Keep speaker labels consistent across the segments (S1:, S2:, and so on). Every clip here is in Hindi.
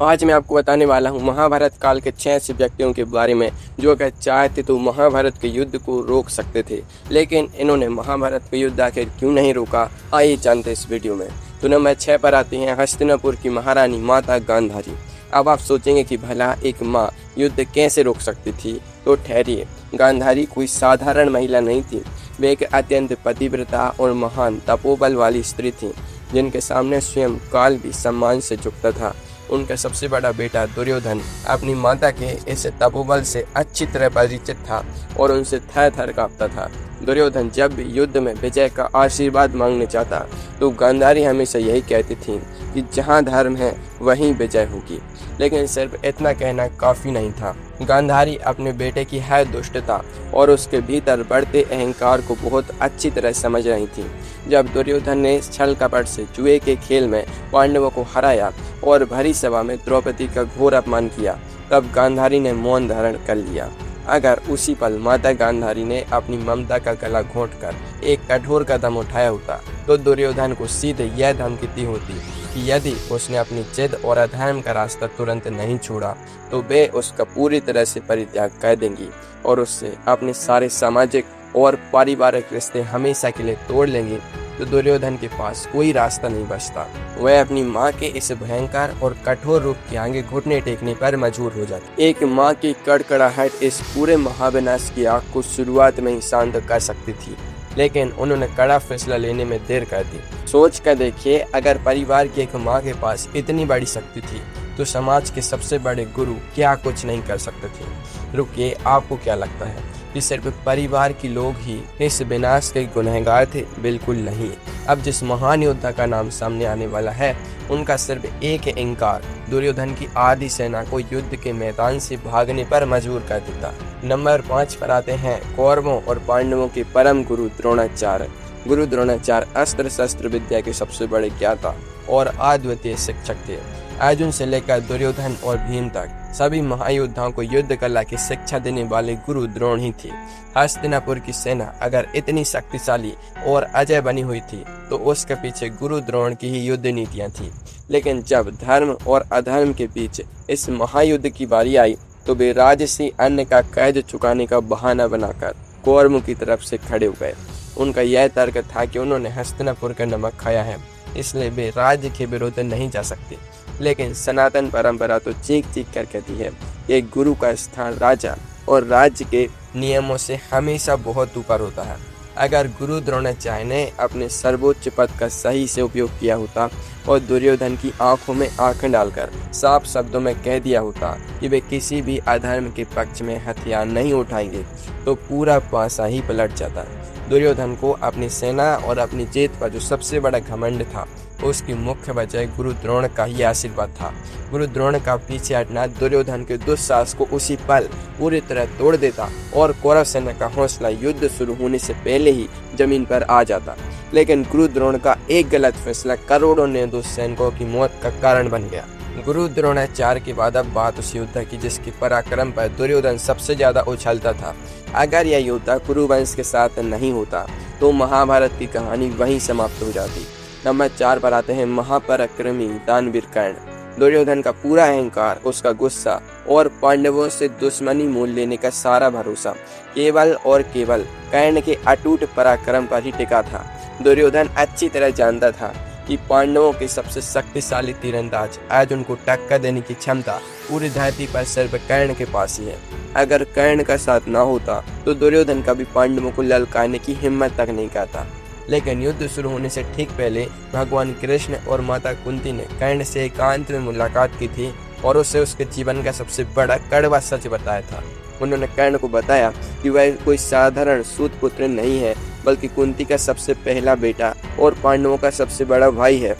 S1: आज मैं आपको बताने वाला हूँ महाभारत काल के 6 ऐसे व्यक्तियों के बारे में जो अगर चाहते तो महाभारत के युद्ध को रोक सकते थे, लेकिन इन्होंने महाभारत के युद्ध आखिर क्यों नहीं रोका, आइए जानते इस वीडियो में। तो नंबर 6 पर आते हैं हस्तिनापुर की महारानी माता गांधारी। अब आप सोचेंगे कि भला एक माँ युद्ध कैसे रोक सकती थी, तो ठहरिए। गांधारी कोई साधारण महिला नहीं थी, वे एक अत्यंत पतिव्रता और महान तपोबल वाली स्त्री थी, जिनके सामने स्वयं काल भी सम्मान से झुकता था। उनका सबसे बड़ा बेटा दुर्योधन अपनी माता के इस तपोबल से अच्छी तरह परिचित था और उनसे थर थर कांपता था। दुर्योधन जब भी युद्ध में विजय का आशीर्वाद मांगने चाहता तो गांधारी हमेशा यही कहती थी कि जहाँ धर्म है वहीं विजय होगी, लेकिन सिर्फ इतना कहना काफ़ी नहीं था। गांधारी अपने बेटे की है दुष्टता और उसके भीतर बढ़ते अहंकार को बहुत अच्छी तरह समझ रही थी। जब दुर्योधन ने छल कपट से जुए के खेल में पांडवों को हराया और भरी सभा में द्रौपदी का घोर अपमान किया, तब गांधारी ने मौन धारण कर लिया। अगर उसी पल माता गांधारी ने अपनी ममता का गला घोंटकर एक कठोर कदम उठाया होता तो दुर्योधन को सीधे यह धमकी दी होती कि यदि उसने अपनी जिद और अधर्म का रास्ता तुरंत नहीं छोड़ा तो वे उसका पूरी तरह से परित्याग कर देंगी और उससे अपने सारे सामाजिक और पारिवारिक रिश्ते हमेशा के लिए तोड़ लेंगे। तो दुर्योधन के पास कोई रास्ता नहीं बचता, वह अपनी माँ के इस भयंकर और कठोर रूप के आगे घुटने टेकने पर मजबूर हो जाती। एक माँ की कड़कड़ाहट इस पूरे महाविनाश की आग को शुरुआत में ही शांत कर सकती थी, लेकिन उन्होंने कड़ा फैसला लेने में देर कर दी। सोच कर देखिए, अगर परिवार की एक माँ के पास इतनी बड़ी शक्ति थी तो समाज के सबसे बड़े गुरु क्या कुछ नहीं कर सकते थे। रुकिए, आपको क्या लगता है कि सिर्फ परिवार के लोग ही इस विनाश के गुनहगार थे? बिल्कुल नहीं। अब जिस महान योद्धा का नाम सामने आने वाला है, उनका सिर्फ एक इंकार दुर्योधन की आधी सेना को युद्ध के मैदान से भागने पर मजबूर कर देता। नंबर 5 पर आते हैं कौरवों और पांडवों के परम गुरु द्रोणाचार्य। गुरु द्रोणाचार्य अस्त्र शस्त्र विद्या के सबसे बड़े ज्ञाता और अद्वितीय शिक्षक थे। अर्जुन से लेकर दुर्योधन और भीम तक सभी महायोद्धाओं को युद्ध कला की शिक्षा देने वाले गुरु द्रोण ही थे। हस्तिनापुर की सेना अगर इतनी शक्तिशाली और अजय बनी हुई थी तो उसके पीछे गुरु द्रोण की ही युद्ध नीतियां थी। लेकिन जब धर्म और अधर्म के बीच इस महायुद्ध की बारी आई तो वे राजसी अन्न का कर्ज चुकाने का बहाना बनाकर कौरवों की तरफ से खड़े हो गए। उनका यह तर्क था कि उन्होंने हस्तिनापुर का नमक खाया है, इसलिए वे राज्य के विरुद्ध नहीं जा सकते। लेकिन सनातन परंपरा तो चीख चीख कर कहती है कि गुरु का स्थान राजा और राज्य के नियमों से हमेशा बहुत ऊपर होता है। अगर गुरु द्रोणाचार्य ने अपने सर्वोच्च पद का सही से उपयोग किया होता और दुर्योधन की आंखों में आंखें डालकर साफ शब्दों में कह दिया होता कि वे किसी भी अधर्म के पक्ष में हथियार नहीं उठाएंगे, तो पूरा पासा ही पलट जाता। दुर्योधन को अपनी सेना और अपनी जीत पर जो सबसे बड़ा घमंड था, उसकी मुख्य वजह गुरु द्रोण का ही आशीर्वाद था। गुरु द्रोण का पीछे हटना दुर्योधन के दुस्साहस को उसी पल पूरी तरह तोड़ देता और कौरव सेना का हौसला युद्ध शुरू होने से पहले ही जमीन पर आ जाता। लेकिन गुरु द्रोण का एक गलत फैसला करोड़ों निर्दोष सैनिकों की मौत का कारण बन गया। गुरु द्रोणाचार्य के बाद अब बात उस योद्धा की जिसके पराक्रम पर दुर्योधन सबसे ज्यादा उछलता था। अगर यह योद्धा कुरुवंश के साथ नहीं होता तो महाभारत की कहानी वहीं समाप्त हो जाती। नंबर 4 पर आते हैं महापराक्रमी दानवीर कर्ण। दुर्योधन का पूरा अहंकार, उसका गुस्सा और पांडवों से दुश्मनी मोल लेने का सारा भरोसा केवल और केवल कर्ण के अटूट पराक्रम पर ही टिका था। दुर्योधन अच्छी तरह जानता था कि पांडवों के सबसे शक्तिशाली तीरंदाज अर्जुन को टक्कर देने की क्षमता पूरी धरती पर सिर्फ कर्ण के पास ही है। अगर कर्ण का साथ ना होता तो दुर्योधन कभी पांडवों को ललकारने की हिम्मत तक नहीं करता। लेकिन युद्ध शुरू होने से ठीक पहले भगवान कृष्ण और माता कुंती ने कर्ण से एकांत में मुलाकात की थी और उसे उसके जीवन का सबसे बड़ा कड़वा सच बताया था। उन्होंने कर्ण को बताया कि वह कोई साधारण सूत पुत्र नहीं है, बल्कि कुंती का सबसे पहला बेटा और पांडवों का सबसे बड़ा भाई है।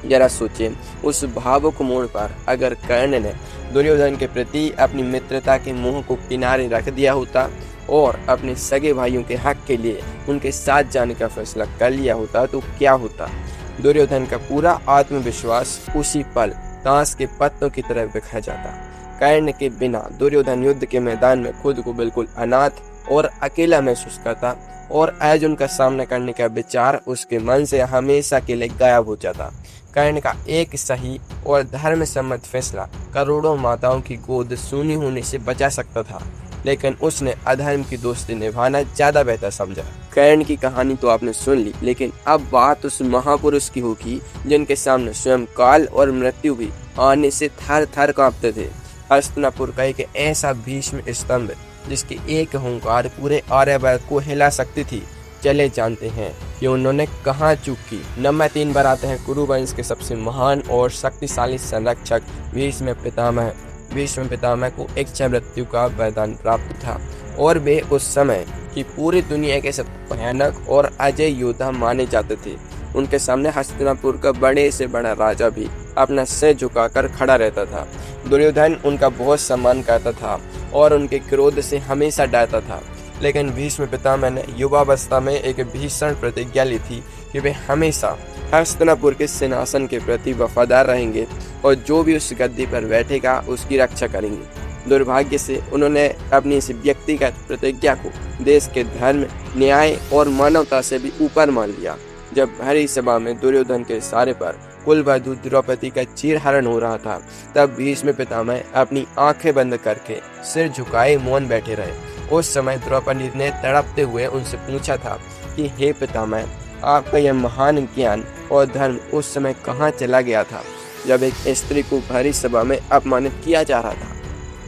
S1: जरा सोचिए, उस भावुक मोड़ पर अगर कर्ण ने दुर्योधन के प्रति अपनी मित्रता के मोह को किनारे रख दिया होता और अपने सगे भाइयों के हक के लिए उनके साथ जाने का फैसला कर लिया होता तो क्या होता? दुर्योधन का पूरा आत्मविश्वास उसी पल ताश के पत्तों की तरह बिखर जाता। कर्ण के बिना दुर्योधन युद्ध के मैदान में खुद को बिल्कुल अनाथ और अकेला महसूस करता। और अर्जुन का सामना करने का विचार उसके मन से हमेशा के लिए गायब हो जाता। कर्ण का एक सही और धर्म सम्मत फैसला करोड़ों माताओं की गोद सूनी होने से बचा सकता था, लेकिन उसने अधर्म की दोस्ती निभाना ज्यादा बेहतर समझा। कर्ण की कहानी तो आपने सुन ली, लेकिन अब बात उस महापुरुष की होगी जिनके सामने स्वयं काल और मृत्यु भी आने से थर थर कांपते थे। हस्तिनापुर का एक ऐसा भीष्म स्तंभ जिसकी एक हुंकार पूरे आर्यवर्त को हिला सकती थी। चले जानते हैं कि उन्होंने कहाँ चूक की। नंबर 3 पर आते हैं कुरुवंश के सबसे महान और शक्तिशाली संरक्षक भीष्म पितामह। भीष्म पितामह को इच्छा मृत्यु का वरदान प्राप्त था और वे उस समय की पूरी दुनिया के सबसे भयानक और अजय योद्धा माने जाते थे। उनके सामने हस्तिनापुर का बड़े से बड़ा राजा भी अपना सिर झुकाकर खड़ा रहता था। दुर्योधन उनका बहुत सम्मान करता था और उनके क्रोध से हमेशा डरता था, लेकिन भीष्म पितामह ने युवावस्था में एक भीषण प्रतिज्ञा ली थी कि वे हमेशा हस्तिनापुर के सिंहासन के प्रति वफादार रहेंगे और जो भी उस गद्दी पर बैठेगा उसकी रक्षा करेंगे। दुर्भाग्य से उन्होंने अपनी इस व्यक्तिगत प्रतिज्ञा को देश के धर्म, न्याय और मानवता से भी ऊपर मान लिया। जब भरी सभा में दुर्योधन के इशारे पर कुलवधू द्रौपदी का चीरहरण हो रहा था, तब भीष्म पितामह अपनी आंखें बंद करके सिर झुकाए मौन बैठे रहे। उस समय द्रौपदी ने तड़पते हुए उनसे पूछा था कि हे पितामह, आपका यह महान ज्ञान और धर्म उस समय कहाँ चला गया था जब एक स्त्री को भरी सभा में अपमानित किया जा रहा था।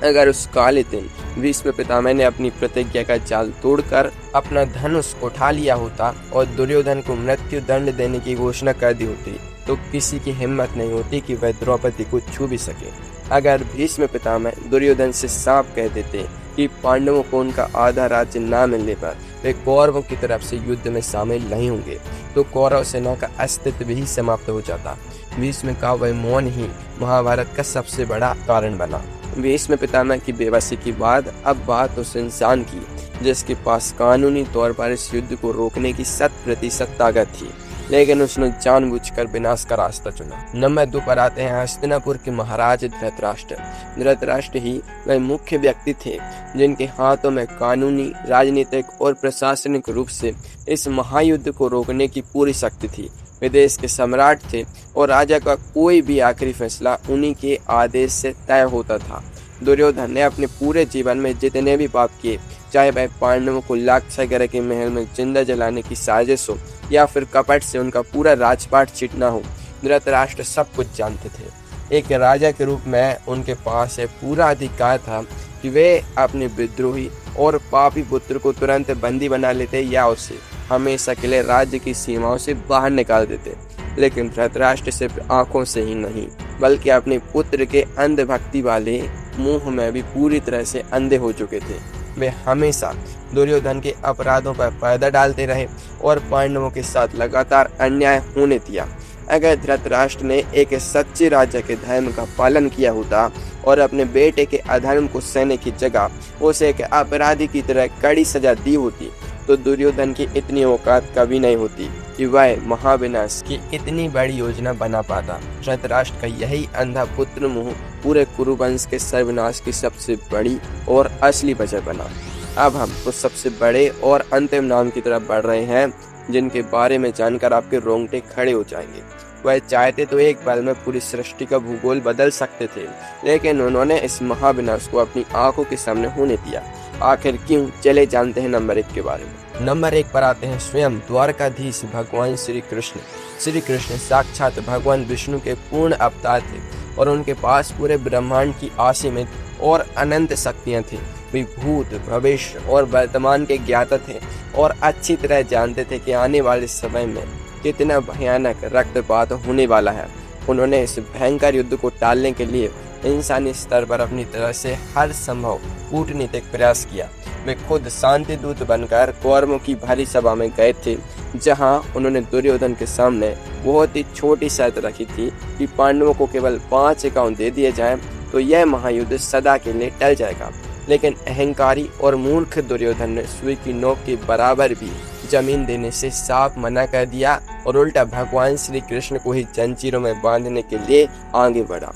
S1: अगर उस काले दिन भीष्म पितामह ने अपनी प्रतिज्ञा का जाल तोड़कर अपना धनुष उठा लिया होता और दुर्योधन को मृत्यु दंड देने की घोषणा कर दी होती, तो किसी की हिम्मत नहीं होती कि वह द्रौपदी को छू भी सके। अगर भीष्म पितामह दुर्योधन से साफ कह देते कि पांडवों को उनका आधा राज्य न मिलने पर वे कौरवों की तरफ से युद्ध में शामिल नहीं होंगे, तो कौरव सेना का अस्तित्व भी समाप्त हो जाता। भीष्म का वह मौन ही महाभारत का सबसे बड़ा कारण बना। भीष्म पितामह की बेबसी के बाद अब बात उस इंसान की जिसके पास कानूनी तौर पर इस युद्ध को रोकने की 100% ताकत थी, लेकिन उसने जानबूझकर विनाश का रास्ता चुना। नंबर 2 पर आते हैं हस्तिनापुर के महाराज धृतराष्ट्र। धृतराष्ट्र ही वह मुख्य व्यक्ति थे जिनके हाथों में कानूनी, राजनीतिक और प्रशासनिक रूप से इस महायुद्ध को रोकने की पूरी शक्ति थी। वे देश के सम्राट थे और राजा का कोई भी आखिरी फैसला उन्हीं के आदेश से तय होता था। दुर्योधन ने अपने पूरे जीवन में जितने भी पाप किए, चाहे वह पांडवों को लाक्षागृह के महल में जिंदा जलाने की साजिश हो या फिर कपट से उनका पूरा राजपाट छीटना हो, धृतराष्ट्र सब कुछ जानते थे। एक राजा के रूप में उनके पास यह पूरा अधिकार था कि वे अपने विद्रोही और पापी पुत्र को तुरंत बंदी बना लेते या उसे हमेशा के लिए राज्य की सीमाओं से बाहर निकाल देते। लेकिन धृतराष्ट्र सिर्फ आंखों से ही नहीं, बल्कि अपने पुत्र के अंधभक्ति वाले मुंह में भी पूरी तरह से अंधे हो चुके थे। वे हमेशा दुर्योधन के अपराधों पर पर्दा डालते रहे और पांडवों के साथ लगातार अन्याय होने दिया। अगर धृतराष्ट्र ने एक सच्चे राजा के धर्म का पालन किया होता और अपने बेटे के अधर्म को सहने की जगह उसे एक अपराधी की तरह कड़ी सजा दी होती, तो दुर्योधन की इतनी औकात कभी नहीं होती कि वह महाविनाश की इतनी बड़ी योजना बना पाता। धृतराष्ट्र का यही अंधा पुत्र मुंह पूरे कुरुवंश के सर्वनाश की सबसे बड़ी और असली वजह बना। अब हम उस सबसे बड़े और अंतिम नाम की तरफ बढ़ रहे हैं जिनके बारे में जानकर आपके रोंगटे खड़े हो जाएंगे। वह चाहते तो एक पल में पूरी सृष्टि का भूगोल बदल सकते थे, लेकिन उन्होंने इस महाविनाश को अपनी आंखों के सामने होने दिया। आखिर क्यों? चले जानते हैं नंबर 1 के बारे में। नंबर 1 पर आते हैं स्वयं द्वारकाधीश भगवान श्री कृष्ण। श्री कृष्ण साक्षात भगवान विष्णु के पूर्ण अवतार थे और उनके पास पूरे ब्रह्मांड की असीमित और अनंत शक्तियां थी। वे भूत, भविष्य और वर्तमान के ज्ञाता थे और अच्छी तरह जानते थे कि आने वाले समय में कितना भयानक रक्तपात होने वाला है। उन्होंने इस भयंकर युद्ध को टालने के लिए इंसानी स्तर पर अपनी तरह से हर संभव कूटनीतिक प्रयास किया। वे खुद शांति दूत बनकर कौरवों की भारी सभा में गए थे, जहां उन्होंने दुर्योधन के सामने बहुत ही छोटी शर्त रखी थी कि पांडवों को केवल 5 गांव दे दिए जाएं तो यह महायुद्ध सदा के लिए टल जाएगा। लेकिन अहंकारी और मूर्ख दुर्योधन ने सुई की नोक के बराबर भी जमीन देने से साफ मना कर दिया और उल्टा भगवान श्री कृष्ण को ही जंजीरों में बांधने के लिए आगे बढ़ा।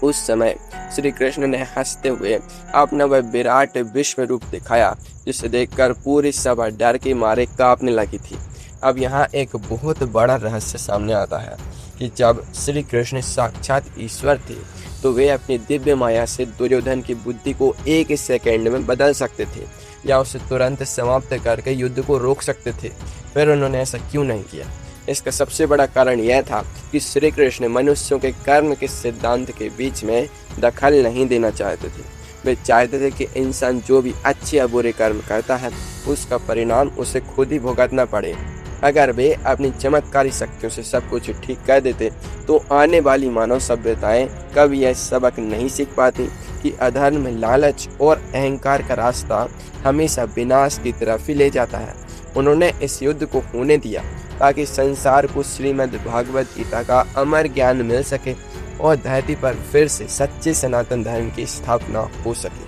S1: उस समय श्री कृष्ण ने हंसते हुए अपना वह विराट विश्व रूप दिखाया, जिसे देखकर पूरी सभा डर के मारे कांपने लगी थी। अब यहाँ एक बहुत बड़ा रहस्य सामने आता है कि जब श्री कृष्ण साक्षात ईश्वर थे तो वे अपनी दिव्य माया से दुर्योधन की बुद्धि को एक सेकंड में बदल सकते थे या उसे तुरंत समाप्त करके युद्ध को रोक सकते थे। फिर उन्होंने ऐसा क्यों नहीं किया? इसका सबसे बड़ा कारण यह था कि श्री कृष्ण मनुष्यों के कर्म के सिद्धांत के बीच में दखल नहीं देना चाहते थे। वे चाहते थे कि इंसान जो भी अच्छे या बुरे कर्म करता है उसका परिणाम उसे खुद ही भुगतना पड़े। अगर वे अपनी चमत्कारी शक्तियों से सब कुछ ठीक कर देते तो आने वाली मानव सभ्यताएं कभी यह सबक नहीं सीख पाती कि अधर्म, लालच और अहंकार का रास्ता हमेशा विनाश की तरफ ही ले जाता है। उन्होंने इस युद्ध को होने दिया ताकि संसार को श्रीमद् भागवत गीता का अमर ज्ञान मिल सके और धरती पर फिर से सच्चे सनातन धर्म की स्थापना हो सके।